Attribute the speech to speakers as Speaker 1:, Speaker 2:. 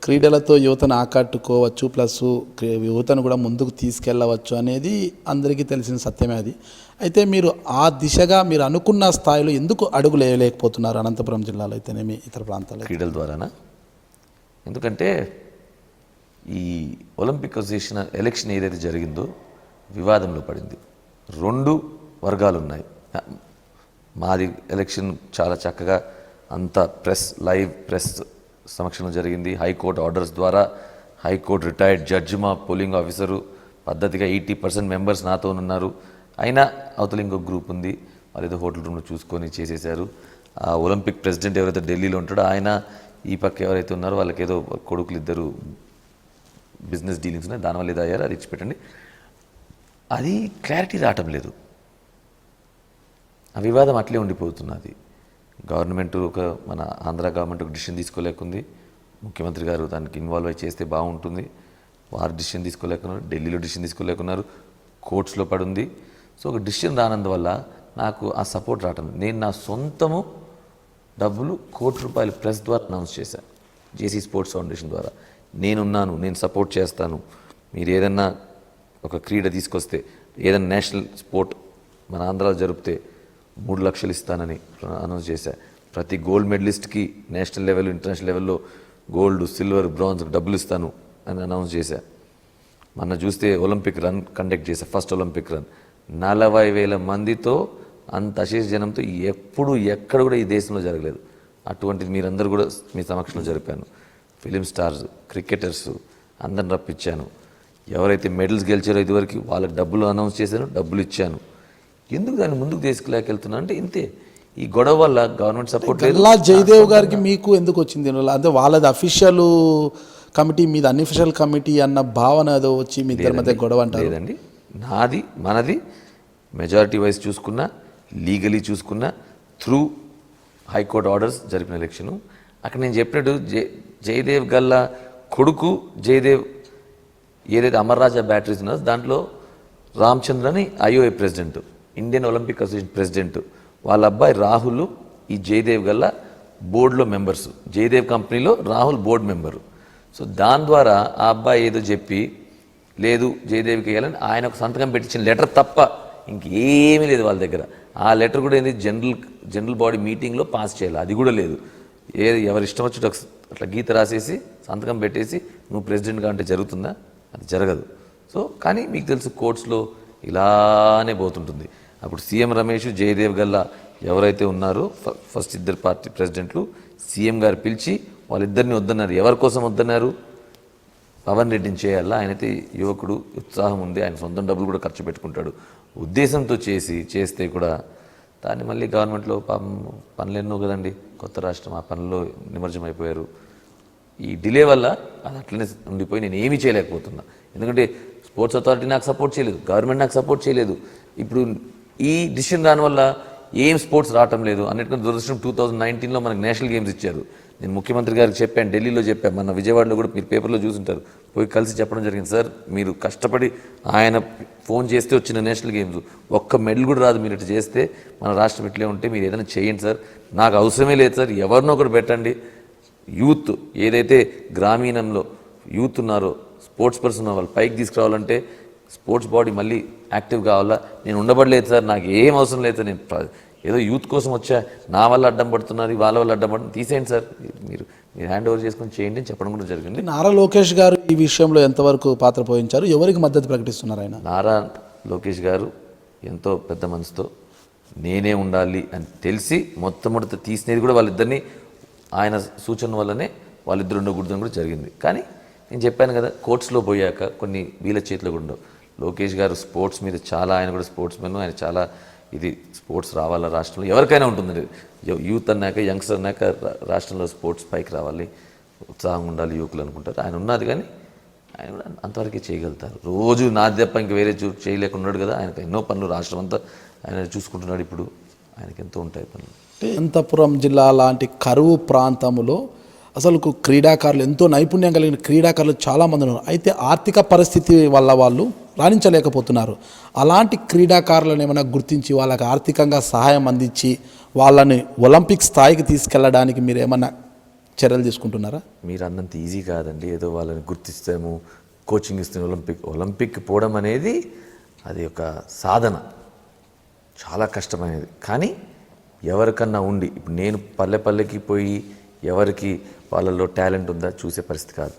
Speaker 1: క్రీడలతో యువతను ఆకట్టుకోవచ్చు, ప్లస్ యువతను కూడా ముందుకు తీసుకెళ్ళవచ్చు అనేది అందరికీ తెలిసిన సత్యమే అది. అయితే మీరు ఆ దిశగా మీరు అనుకున్న స్థాయిలో ఎందుకు అడుగులు వేయలేకపోతున్నారు అనంతపురం జిల్లాలో అయితేనేమి ఇతర ప్రాంతాల్లో?
Speaker 2: క్రీడల ద్వారానా? ఎందుకంటే ఈ ఒలింపిక్ అసోసియేషన్ ఎలక్షన్ ఏదైతే జరిగిందో వివాదంలో పడింది. 2 వర్గాలు ఉన్నాయి. మాది ఎలక్షన్ చాలా చక్కగా అంత లైవ్ ప్రెస్ సమక్షంలో జరిగింది. హైకోర్టు ఆర్డర్స్ ద్వారా హైకోర్టు రిటైర్డ్ జడ్జి మా పోలింగ్ ఆఫీసరు పద్ధతిగా 80% మెంబర్స్ నాతో ఉన్నారు. అయినా అవతల ఇంకొక గ్రూప్ ఉంది, వాళ్ళు ఏదో హోటల్ రూమ్లో చూసుకొని చేసేసారు. ఆ ఒలింపిక్ ప్రెసిడెంట్ ఎవరైతే ఢిల్లీలో ఉంటాడో ఆయన, ఈ పక్క ఎవరైతే ఉన్నారో వాళ్ళకి ఏదో కొడుకులు 2 బిజినెస్ డీలింగ్స్ ఉన్నాయి, దానివల్ల ఏదో అయ్యారు, అది ఇచ్చిపెట్టండి. అది క్లారిటీ రావటం లేదు. ఆ వివాదం అట్లే ఉండిపోతున్నది. గవర్నమెంట్ మన ఆంధ్ర గవర్నమెంట్ ఒక డిసిషన్ తీసుకోలేకుంది. ముఖ్యమంత్రి గారు దానికి ఇన్వాల్వ్ అయి చేస్తే బాగుంటుంది. వారు డిసిషన్ తీసుకోలేకున్నారు, ఢిల్లీలో డిసిషన్ తీసుకోలేకున్నారు, కోర్ట్స్లో పడుంది. సో ఒక డిసిషన్ రానందువల్ల నాకు ఆ సపోర్ట్ రావటం. నేను నా సొంతము డబ్బులు ₹1 కోటి ప్రెస్ ద్వారా అనౌన్స్ చేశాను, జేసీ స్పోర్ట్స్ ఫౌండేషన్ ద్వారా. నేనున్నాను, నేను సపోర్ట్ చేస్తాను, మీరు ఏదన్నా ఒక క్రీడ తీసుకొస్తే, ఏదైనా నేషనల్ స్పోర్ట్ మన ఆంధ్రాలో జరిపితే 3 లక్షలు ఇస్తానని అనౌన్స్ చేశా. ప్రతి గోల్డ్ మెడలిస్ట్కి నేషనల్ లెవెల్, ఇంటర్నేషనల్ లెవెల్లో గోల్డ్, సిల్వర్, బ్రాంజ్ డబ్బులు ఇస్తాను అని అనౌన్స్ చేశా. మొన్న చూస్తే ఒలింపిక్ రన్ కండక్ట్ చేశా, ఫస్ట్ ఒలింపిక్ రన్ 40,000 మందితో, అంత అశేష జనంతో ఎప్పుడు ఎక్కడ కూడా ఈ దేశంలో జరగలేదు. అటువంటిది మీరందరూ కూడా మీ సమక్షంలో జరిపాను. ఫిలిం స్టార్స్, క్రికెటర్స్ అందరిని రప్పించాను. ఎవరైతే మెడల్స్ గెలిచారో ఇదివరకు వాళ్ళకి డబ్బులు అనౌన్స్ చేశాను, డబ్బులు ఇచ్చాను. ఎందుకు దాన్ని ముందుకు తీసుకులేకెళ్తున్నా అంటే ఇంతే. ఈ గొడవ వల్ల గవర్నమెంట్ సపోర్ట్ లేదు.
Speaker 1: జయదేవ్ గారికి మీకు ఎందుకు వచ్చింది అంటే వాళ్ళది అఫీషియల్ కమిటీ, మీది అన్అఫీషియల్ కమిటీ అన్న భావన ఏదో వచ్చి మీ ఇద్దరి మధ్య గొడవ అంటారు?
Speaker 2: లేదండి, మనది మెజారిటీ వైజ్ చూసుకున్నా, లీగలీ చూసుకున్నా, త్రూ హైకోర్టు ఆర్డర్స్ జరిపిన ఎలక్షను. అక్కడ నేను చెప్పినట్టు జయదేవ్ గల్లా కొడుకు జయదేవ్ ఏదైతే అమర్ రాజా బ్యాటరీస్ ఉన్నదో దాంట్లో రామచంద్రని IOA president, Indian Olympic Association president, వాళ్ళ అబ్బాయి రాహుల్ ఈ జయదేవ్ గల్లా బోర్డులో మెంబర్స్. జయదేవ్ కంపెనీలో రాహుల్ బోర్డు మెంబరు. సో దాని ద్వారా ఆ అబ్బాయి ఏదో చెప్పి లేదు జయదేవ్కి వేయాలని ఆయన ఒక సంతకం పెట్టించిన లెటర్ తప్ప ఇంకేమీ లేదు వాళ్ళ దగ్గర. ఆ లెటర్ కూడా ఏంది జనరల్ బాడీ మీటింగ్లో పాస్ చేయాలి, అది కూడా లేదు. ఎవరి ఇష్టం వచ్చి అట్లా గీత రాసేసి సంతకం పెట్టేసి నువ్వు ప్రెసిడెంట్గా అంటే జరుగుతుందా? అది జరగదు. సో కానీ మీకు తెలుసు కోర్ట్స్లో ఇలానే పోతుంటుంది. అప్పుడు సీఎం రమేష్, జయదేవ్ గల్లా ఎవరైతే ఉన్నారో ఫస్ట్ ఇద్దరు పార్టీ ప్రెసిడెంట్లు సీఎం గారు పిలిచి వాళ్ళిద్దరిని వద్దన్నారు. ఎవరి కోసం వద్దన్నారు? పవన్ రెడ్డిని చేయాలా, ఆయనైతే యువకుడు, ఉత్సాహం ఉంది, ఆయన సొంతం డబ్బులు కూడా ఖర్చు పెట్టుకుంటాడు ఉద్దేశంతో చేస్తే కూడా దాన్ని మళ్ళీ గవర్నమెంట్లో పనులు ఎన్నో కదండి, కొత్త రాష్ట్రం, ఆ పనుల్లో నిమజ్జనం అయిపోయారు. ఈ డిలే వల్ల అది అట్లనే ఉండిపోయి నేను ఏమీ చేయలేకపోతున్నా. ఎందుకంటే స్పోర్ట్స్ అథారిటీ నాకు సపోర్ట్ చేయలేదు, గవర్నమెంట్ నాకు సపోర్ట్ చేయలేదు. ఇప్పుడు ఈ డిసిషన్ దానివల్ల ఏం స్పోర్ట్స్ రావటం లేదు. అన్నిటికన్నా దురదృష్టం 2019లో మనకు నేషనల్ గేమ్స్ ఇచ్చారు. నేను ముఖ్యమంత్రి గారికి చెప్పాను, ఢిల్లీలో చెప్పాను, మన విజయవాడలో కూడా మీరు పేపర్లో చూసుంటారు, పోయి కలిసి చెప్పడం జరిగింది. సార్ మీరు కష్టపడి ఆయన ఫోన్ చేస్తే వచ్చిన నేషనల్ గేమ్స్ ఒక్క మెడల్ కూడా రాదు, మీరు ఇట్లా చేస్తే మన రాష్ట్రం ఇట్లే ఉంటే మీరు ఏదైనా చేయండి సార్, నాకు అవసరమే లేదు సార్, ఎవరినో ఒకటి పెట్టండి. యూత్ ఏదైతే గ్రామీణంలో యూత్ ఉన్నారో, స్పోర్ట్స్ పర్సన్ వాళ్ళు పైకి తీసుకురావాలంటే స్పోర్ట్స్ బాడీ మళ్ళీ యాక్టివ్ కావాలా. నేను ఉండబడలేదు సార్, నాకు ఏం అవసరం లేదు సార్, నేను ఏదో యూత్ కోసం వచ్చా, నా వల్ల అడ్డం పడుతున్నది, వాళ్ళ వల్ల అడ్డం పడుతుంది, తీసేయండి సార్, మీరు హ్యాండ్ ఓవర్ చేసుకొని చేయండి అని చెప్పడం కూడా జరిగింది.
Speaker 1: నారా లోకేష్ గారు ఈ విషయంలో ఎంతవరకు పాత్ర పోషించారు, ఎవరికి మద్దతు ప్రకటిస్తున్నారు ఆయన?
Speaker 2: నారా లోకేష్ గారు ఎంతో పెద్ద మనసుతో నేనే ఉండాలి అని తెలిసి మొట్టమొదట తీసినది కూడా వాళ్ళిద్దరిని ఆయన సూచన వల్లనే వాళ్ళిద్దరు ఉండకూడదని కూడా జరిగింది. కానీ నేను చెప్పాను కదా, కోర్ట్స్లో పోయాక కొన్ని వీళ్ళ చేతిలో కూడా ఉండవు. లోకేష్ గారు స్పోర్ట్స్ మీద చాలా, ఆయన కూడా స్పోర్ట్స్ మెన్, ఆయన చాలా ఇది స్పోర్ట్స్ రావాలా రాష్ట్రంలో, ఎవరికైనా ఉంటుంది. యూత్ అన్నాక, యంగ్స్టర్ అన్నాక రాష్ట్రంలో స్పోర్ట్స్ పైకి రావాలి, ఉత్సాహంగా ఉండాలి యువకులు అనుకుంటారు. ఆయన ఉన్నది కానీ ఆయన కూడా అంతవరకే చేయగలుగుతారు. రోజు నాది తప్ప ఇంక వేరే చేయలేకుండా ఉన్నాడు కదా, ఆయనకు ఎన్నో పనులు, రాష్ట్రం అంతా ఆయన చూసుకుంటున్నాడు. ఇప్పుడు ఆయనకి ఎంతో ఉంటాయి పనులు.
Speaker 1: అనంతపురం జిల్లా లాంటి కరువు ప్రాంతంలో అసలు క్రీడాకారులు, ఎంతో నైపుణ్యం కలిగిన క్రీడాకారులు చాలామంది ఉన్నారు. అయితే ఆర్థిక పరిస్థితి వల్ల వాళ్ళు రాణించలేకపోతున్నారు. అలాంటి క్రీడాకారులను ఏమైనా గుర్తించి వాళ్ళకి ఆర్థికంగా సహాయం అందించి వాళ్ళని ఒలింపిక్ స్థాయికి తీసుకెళ్ళడానికి మీరు ఏమన్నా చర్యలు తీసుకుంటున్నారా?
Speaker 2: మీరు అన్నంత ఈజీ కాదండి. ఏదో వాళ్ళని గుర్తిస్తాము, కోచింగ్ ఇస్తాము. ఒలింపిక్ పోవడం అనేది అది ఒక సాధన, చాలా కష్టమైనది. కానీ ఎవరికన్నా ఉండి, ఇప్పుడు నేను పల్లె పల్లెకి పోయి ఎవరికి వాళ్ళలో టాలెంట్ ఉందా చూసే పరిస్థితి కాదు.